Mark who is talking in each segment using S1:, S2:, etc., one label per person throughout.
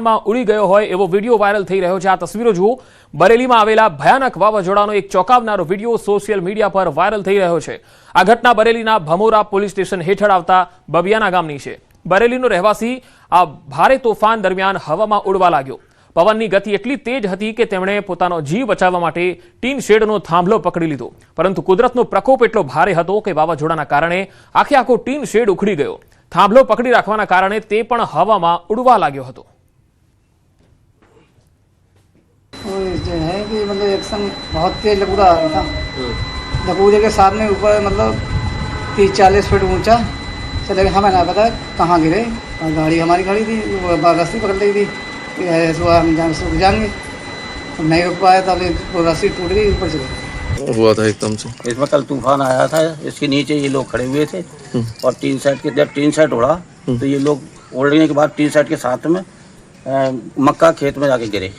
S1: આસમાનમાં ઉડી ગયો હોય એવો વિડીયો વાયરલ થઈ રહ્યો છે। આ તસવીરો જુઓ। બરેલીમાં આવેલા ભયાનક વાવાઝોડાનો એક ચોંકાવનારો વિડીયો સોશિયલ મીડિયા પર વાયરલ થઈ રહ્યો છે। આ ઘટના બરેલીના ભમોરા પોલીસ સ્ટેશન હેઠળ આવતા બબિયાના ગામની છે। બરેલીનો રહેવાસી આ ભારે તોફાન દરમિયાન હવામાં ઉડવા લાગ્યો। પવનની ગતિ એટલી તેજ હતી કે તેમણે પોતાનો જીવ બચાવવા માટે ટીન શેડનો થાંભલો પકડી લીધો, પરંતુ કુદરતનો પ્રકોપ એટલો ભારે હતો કે વાવાઝોડાના કારણે આખો ટીન શેડ ઉખડી ગયો। થાંભલો પકડી રાખવાના કારણે તે પણ હવામાં ઉડવા લાગ્યો હતો।
S2: जो है कि मतलब एक संग बहुत तेज लकूड़ा आ रहा था। लकूड़े के साथ में ऊपर मतलब 30-40 फीट ऊंचा चले, हमें ना पता कहाँ गिरे। और गाड़ी हमारी खड़ी थी, वो रस्सी पकड़ ली थी कि ऐसे हम रुक जाएंगे, तो नहीं रुक पाए तब वो रस्सी टूट गई, ऊपर चले
S3: हुआ था एकदम से।
S4: इसमें कल तूफान आया था, इसके नीचे ये लोग खड़े हुए थे और टीन सेट के जब टीन सेट उड़ा तो ये लोग उड़ने के बाद टीन सेट के साथ में मक्का खेत में जाके गिरे।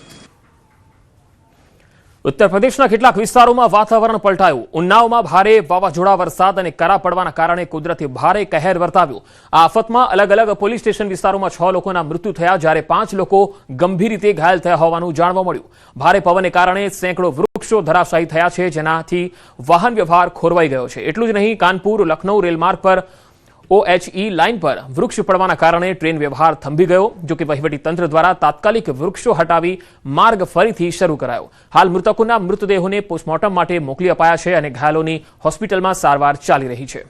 S1: उत्तर प्रदेशના કેટલાક વિસ્તારોમાં વાતાવરણ પલટાયું। ઉન્નાવમાં ભારે વાવાઝોડા વરસાદ અને કરા પડવાના કારણે કુદરતે ભારે કહેર વર્તાવ્યો। આ આફતમાં અલગ અલગ પોલીસ સ્ટેશન વિસ્તારોમાં 6 લોકોના મૃત્યુ થયા, જ્યારે 5 લોકો ગંભીર રીતે ઘાયલ થયા હોવાનું જાણવા મળ્યું। ભારે પવનને કારણે સેંકડો વૃક્ષો ધરાશાયી થયા છે, જેનાથી વાહન વ્યવહાર ખોરવાઈ ગયો છે। એટલું જ નહીં, કાનપુર લખનૌ રેલમાર્ગ પર OHE લાઇન પર વૃક્ષ પડવાના કારણે ટ્રેન વ્યવહાર થંભી ગયો। જો કે વહીવટી તંત્ર દ્વારા તાત્કાલિક વૃક્ષો હટાવી માર્ગ ફરીથી શરૂ કરાયો। હાલ મૃતકોના મૃતદેહોને પોસ્ટમોર્ટમ માટે મોકલી અપાયા છે અને ઘાયલોની હોસ્પિટલમાં સારવાર ચાલી રહી છે।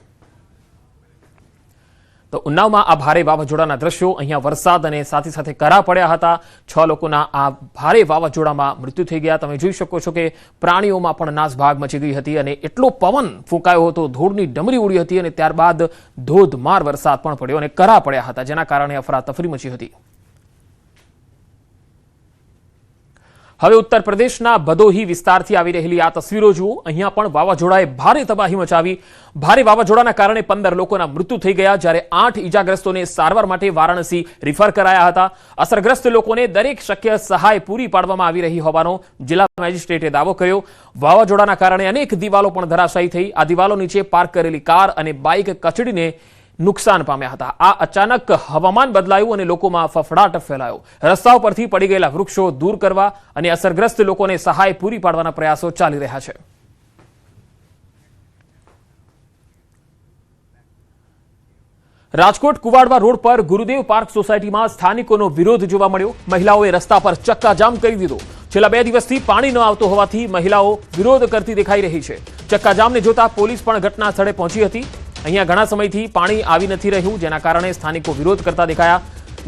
S1: તો ઉન્નાવમાં આ ભારે વાવાઝોડાના દ્રશ્યો, અહીંયા વરસાદ અને સાથે સાથે કરા પડ્યા હતા। 6 લોકોના આ ભારે વાવાઝોડામાં મૃત્યુ થઈ ગયા। તમે જોઈ શકો છો કે પ્રાણીઓમાં પણ નાસભાગ મચી ગઈ હતી અને એટલો પવન ફૂંકાયો હતો, ધૂળની ડમરી ઉડી હતી અને ત્યારબાદ ધોધમાર વરસાદ પણ પડ્યો અને કરા પડ્યા હતા, જેના કારણે અફરાતફરી મચી હતી। હવે ઉત્તર પ્રદેશના ભદોહી વિસ્તારથી આવી રહેલી આ તસવીરો જુઓ। અહીંયા પણ વાવાઝોડાએ ભારે તબાહી મચાવી। ભારે વાવાઝોડાના કારણે 15 લોકોના મૃત્યુ થઈ ગયા, જ્યારે 8 ઈજાગ્રસ્તોને સારવાર માટે વારાણસી રિફર કરાયા હતા। અસરગ્રસ્ત લોકોને દરેક શક્ય સહાય પૂરી પાડવામાં આવી રહી હોવાનો જિલ્લા મેજિસ્ટ્રેટે દાવો કર્યો। વાવાઝોડાના કારણે અનેક દિવાલો પણ ધરાશાયી થઈ। આ દિવાલો નીચે પાર્ક કરેલી કાર અને બાઇક કચડીને નુકસાન પામ્યા હતા। આ અચાનક હવામાન બદલાયું અને લોકોમાં ફફડાટ ફેલાયો। રસ્તાઓ પરથી પડી ગયેલા વૃક્ષો દૂર કરવા અને અસરગ્રસ્ત લોકોને સહાય પૂરી પાડવાના પ્રયાસો ચાલી રહ્યા છે। રાજકોટ કુવાડવા રોડ પર ગુરુદેવ પાર્ક સોસાયટીમાં સ્થાનિકોનો વિરોધ જોવા મળ્યો। મહિલાઓએ રસ્તા પર ચક્કાજામ કરી દીધો। છેલ્લા 2 દિવસથી પાણી ન આવતો હોવાથી મહિલાઓ વિરોધ કરતી દેખાઈ રહી છે। ચક્કાજામને જોતા પોલીસ પણ ઘટના સ્થળે પહોંચી હતી। અહીંયા ઘણા સમયથી પાણી આવી નથી રહ્યું, જેના કારણે સ્થાનિકો વિરોધ કરતા દેખાયા।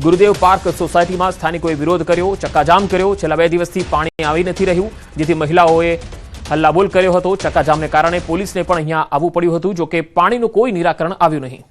S1: ગુરુદેવ પાર્ક સોસાયટીમાં સ્થાનિકોએ વિરોધ કર્યો, ચક્કાજામ કર્યો। છેલ્લા 2 દિવસથી પાણી આવી નથી રહ્યું, જેથી મહિલાઓએ હલ્લાબોલ કર્યો હતો। ચક્કાજામને કારણે પોલીસને પણ અહીંયા આવવું પડ્યું હતું, જો કે પાણીનું કોઈ નિરાકરણ આવ્યું નહીં।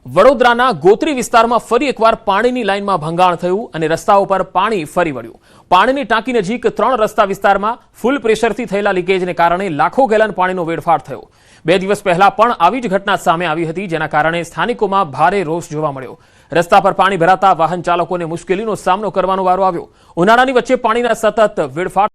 S1: વડોદરાના ગોત્રી વિસ્તારમાં ફરી એકવાર પાણીની લાઇનમાં ભંગાણ થયું અને રસ્તાઓ પર પાણી ફરી વળ્યું। પાણીની ટાંકી નજીક 3 રસ્તા વિસ્તારમાં ફૂલ પ્રેશરથી થયેલા લીકેજને કારણે લાખો ગેલન પાણીનો વેડફાટ થયો। 2 દિવસ પહેલા પણ આવી જ ઘટના સામે આવી હતી, જેના કારણે સ્થાનિકોમાં ભારે રોષ જોવા મળ્યો। રસ્તા પર પાણી ભરાતા વાહન ચાલકોને મુશ્કેલીનો સામનો કરવાનો વારો આવ્યો। ઉનાળાની વચ્ચે પાણીના સતત વેડફાટ